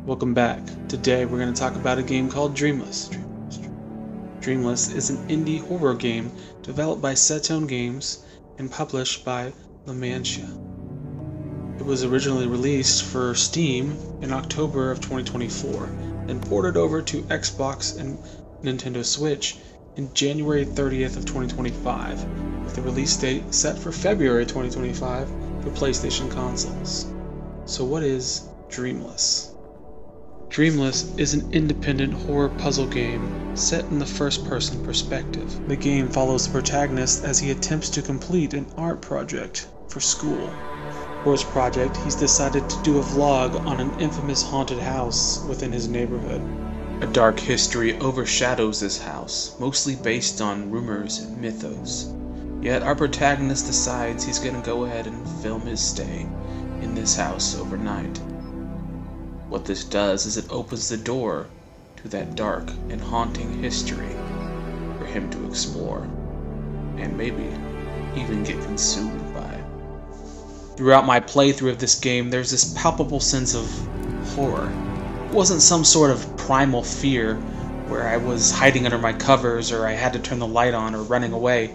Welcome back. Today we're going to talk about a game called Dreamless. Dreamless is an indie horror game developed by Setone Games and published by La Mancha. It was originally released for Steam in October of 2024 and ported over to Xbox and Nintendo Switch in January 30th of 2025, with the release date set for February 2025 for PlayStation consoles. So what is Dreamless? Dreamless is an independent horror puzzle game set in the first-person perspective. The game follows the protagonist as he attempts to complete an art project for school. For his project, he's decided to do a vlog on an infamous haunted house within his neighborhood. A dark history overshadows this house, mostly based on rumors and mythos. Yet our protagonist decides he's going to go ahead and film his stay in this house overnight. What this does is it opens the door to that dark and haunting history for him to explore, and maybe even get consumed by. Throughout my playthrough of this game, there's this palpable sense of horror. It wasn't some sort of primal fear where I was hiding under my covers or I had to turn the light on or running away,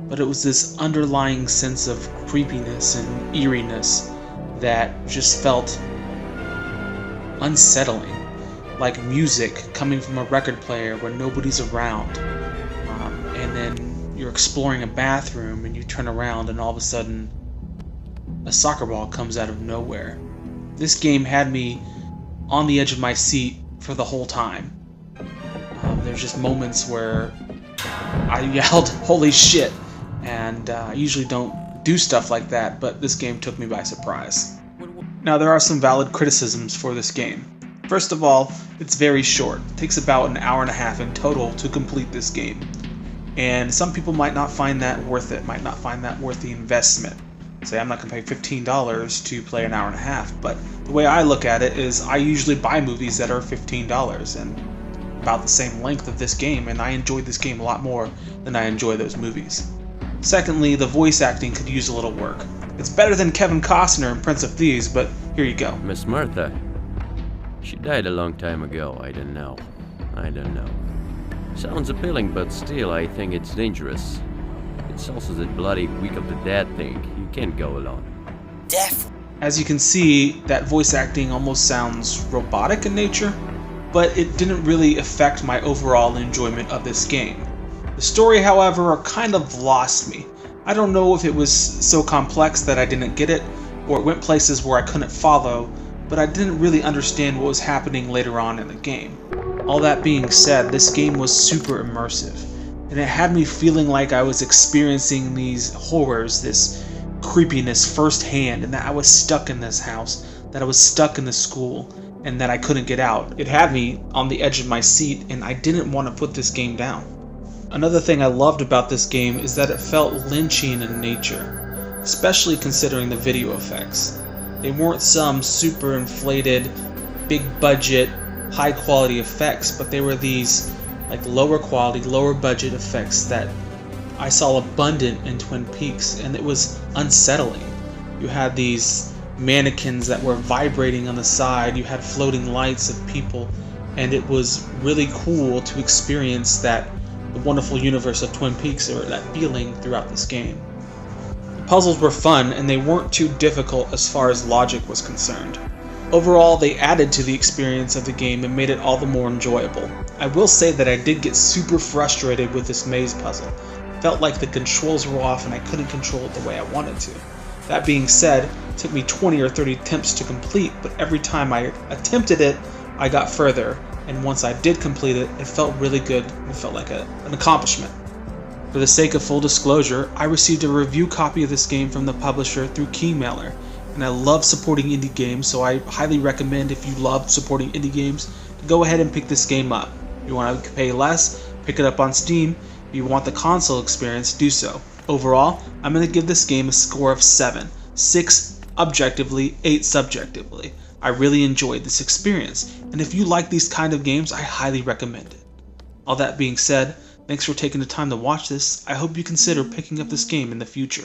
but it was this underlying sense of creepiness and eeriness that just felt unsettling, like music coming from a record player when nobody's around, and then you're exploring a bathroom and you turn around and all of a sudden a soccer ball comes out of nowhere. This game had me on the edge of my seat for the whole time. There's just moments where I yelled, "Holy shit!" and I usually don't do stuff like that, but this game took me by surprise. Now, there are some valid criticisms for this game. First of all, it's very short. It takes about an hour and a half in total to complete this game. And some people might not find that worth it, might not find that worth the investment. Say, I'm not going to pay $15 to play an hour and a half, but the way I look at it is I usually buy movies that are $15 and about the same length of this game, and I enjoyed this game a lot more than I enjoy those movies. Secondly, the voice acting could use a little work. It's better than Kevin Costner in Prince of Thieves, but here you go. Miss Martha. She died a long time ago. I don't know. Sounds appealing, but still, I think it's dangerous. It's also the bloody week of the dead thing. You can't go alone. Death. As you can see, that voice acting almost sounds robotic in nature, but it didn't really affect my overall enjoyment of this game. The story, however, kind of lost me. I don't know if it was so complex that I didn't get it, or it went places where I couldn't follow, but I didn't really understand what was happening later on in the game. All that being said, this game was super immersive, and it had me feeling like I was experiencing these horrors, this creepiness firsthand, and that I was stuck in this house, that I was stuck in the school, and that I couldn't get out. It had me on the edge of my seat, and I didn't want to put this game down. Another thing I loved about this game is that it felt Lynchian in nature, especially considering the video effects. They weren't some super inflated, big budget, high quality effects, but they were these like lower quality, lower budget effects that I saw abundant in Twin Peaks, and it was unsettling. You had these mannequins that were vibrating on the side, you had floating lights of people, and it was really cool to experience that the wonderful universe of Twin Peaks, or that feeling throughout this game. The puzzles were fun, and they weren't too difficult as far as logic was concerned. Overall, they added to the experience of the game and made it all the more enjoyable. I will say that I did get super frustrated with this maze puzzle. It felt like the controls were off and I couldn't control it the way I wanted to. That being said, it took me 20 or 30 attempts to complete, but every time I attempted it, I got further. And once I did complete it, it felt really good. It felt like an accomplishment. For the sake of full disclosure, I received a review copy of this game from the publisher through Keymailer, and I love supporting indie games, so I highly recommend, if you love supporting indie games, to go ahead and pick this game up. If you want to pay less, pick it up on Steam. If you want the console experience, do so. Overall, I'm going to give this game a score of 7. 6 objectively, 8 subjectively. I really enjoyed this experience, and if you like these kind of games, I highly recommend it. All that being said, thanks for taking the time to watch this. I hope you consider picking up this game in the future.